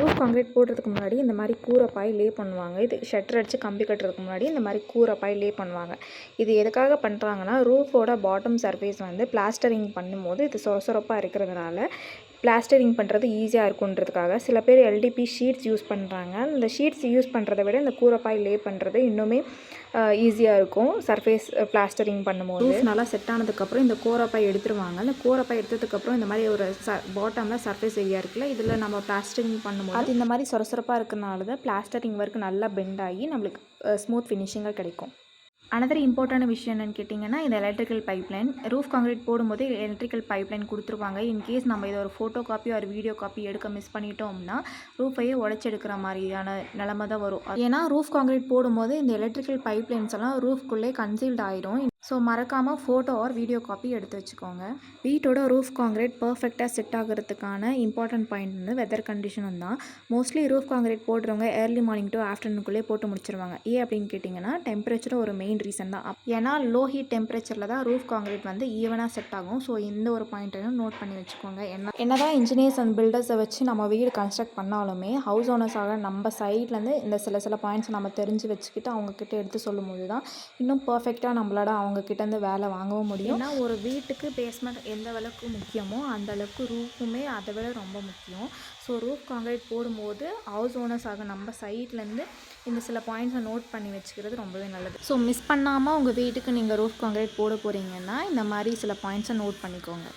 Roof concrete போடுறதுக்கு முன்னாடி இந்த மாதிரி கூரைப்பாய் லே பண்ணுவாங்க. இது ஷட்டர் அடித்து கம்பி கட்டுறதுக்கு முன்னாடி இந்த மாதிரி கூரைப்பாய் லே பண்ணுவாங்க. இது எதுக்காக பண்ணுறாங்கன்னா, ரூஃபோட பாட்டம் சர்ஃபேஸ் வந்து பிளாஸ்டரிங் பண்ணும்போது இது சொரசொரப்பாக இருக்கிறதுனால பிளாஸ்டரிங் பண்ணுறது ஈஸியாக இருக்குன்றதுக்காக சில பேர் எல்டிபி ஷீட்ஸ் யூஸ் பண்ணுறாங்க. இந்த ஷீட்ஸ் யூஸ் பண்ணுறத விட இந்த கூரைப்பாய் லே பண்ணுறது இன்னுமே ஈஸியாக இருக்கும் சர்ஃபேஸ் பிளாஸ்டரிங் பண்ணும்போது. ரூஃப் நல்லா செட் ஆனதுக்கப்புறம் இந்த கூரைப்பாய் எடுத்துருவாங்க. இந்த கூரைப்பாய் எடுத்ததுக்கப்புறம் இந்த மாதிரி ஒரு பாட்டமில் சர்ஃபேஸ் ஏரியா இருக்குல்ல, இதில் நம்ம பிளாஸ்டரிங் பண்ணும்போது அது இந்த மாதிரி சொரசொரப்பாக இருக்கிறனால தான் பிளாஸ்டரிங் ஒர்க் நல்லா பெண்ட் ஆகி நம்மளுக்கு ஸ்மூத் ஃபினிஷிங்காக கிடைக்கும். அனதர் இம்பார்ட்டன்ட் விஷயம் என்னென்னு கேட்டிங்கன்னா, இந்த எலக்ட்ரிக்கல் பைப்லைன். ரூஃப் கான்கிரீட் போடும்போது எலக்ட்ரிக்கல் பைப்லைன் கொடுத்துருவாங்க. இன்கேஸ் நம்ம இதை ஒரு ஃபோட்டோ காப்பி ஒரு வீடியோ காப்பி எடுக்க மிஸ் பண்ணிட்டோம்னா ரூஃபையே உடச்சி எடுக்கிற மாதிரியான நிலமை தான் வரும். ஏன்னா ரூஃப் கான்கிரீட் போடும்போது இந்த எலக்ட்ரிக்கல் பைப்லைன்ஸ் எல்லாம் ரூஃப்குள்ளே கன்சீல்ட் ஆகிடும். ஸோ மறக்காமல் ஃபோட்டோ ஆர் வீடியோ காப்பி எடுத்து வச்சுக்கோங்க. வீட்டோட ரூஃப் கான்கிரீட் பர்ஃபெக்டாக செட் ஆகிறதுக்கான இம்பார்ட்டன்ட் பாயிண்ட் வந்து வெதர் கண்டிஷனும் தான். மோஸ்ட்லி ரூஃப் கான்கிரீட் போடுறவங்க ஏர்லி மார்னிங் டு ஆஃப்டர்நூனுக்குள்ளே போட்டு முடிச்சிருவாங்க. ஏன் அப்படின்னு கேட்டிங்கன்னா, டெம்பரேச்சரும் ஒரு மெயின் ரீசன் தான். ஏன்னா லோ ஹீட் டெம்பரேச்சரில் தான் ரூஃப் கான்கிரீட் வந்து ஈவனாக செட் ஆகும். ஸோ இந்த ஒரு பாயிண்ட்டையும் நோட் பண்ணி வச்சுக்கோங்க. என்னதான் இன்ஜினியர்ஸ் அண்ட் பில்டர்ஸை வச்சு நம்ம வீடு கன்ஸ்ட்ரக்ட் பண்ணாலுமே ஹவுஸ் ஓனர்ஸாக நம்ம சைட்லேருந்து இந்த சில பாயிண்ட்ஸை நம்ம தெரிஞ்சு வச்சுக்கிட்டு அவங்கக்கிட்ட எடுத்து சொல்லும்போது தான் இன்னும் பர்ஃபெக்டாக நம்மளோட அவங்கக்கிட்டேருந்து வேலை வாங்கவும் முடியும். ஏன்னா ஒரு வீட்டுக்கு பேஸ்மெண்ட் எந்த அளவுக்கு முக்கியமோ அந்த அளவுக்கு ரூஃபுமே அதை விட ரொம்ப முக்கியம். ஸோ ரூஃப் கான்கிரீட் போடும்போது ஹவுஸ் ஓனர்ஸாக நம்ம சைட்லேருந்து இந்த சில பாயிண்ட்ஸை நோட் பண்ணி வச்சுக்கிறது ரொம்பவே நல்லது. ஸோ மிஸ் பண்ணாமல் உங்கள் வீட்டுக்கு நீங்கள் ரூஃப் கான்கிரீட் போட போகிறீங்கன்னா இந்த மாதிரி சில பாயிண்ட்ஸை நோட் பண்ணிக்கோங்க.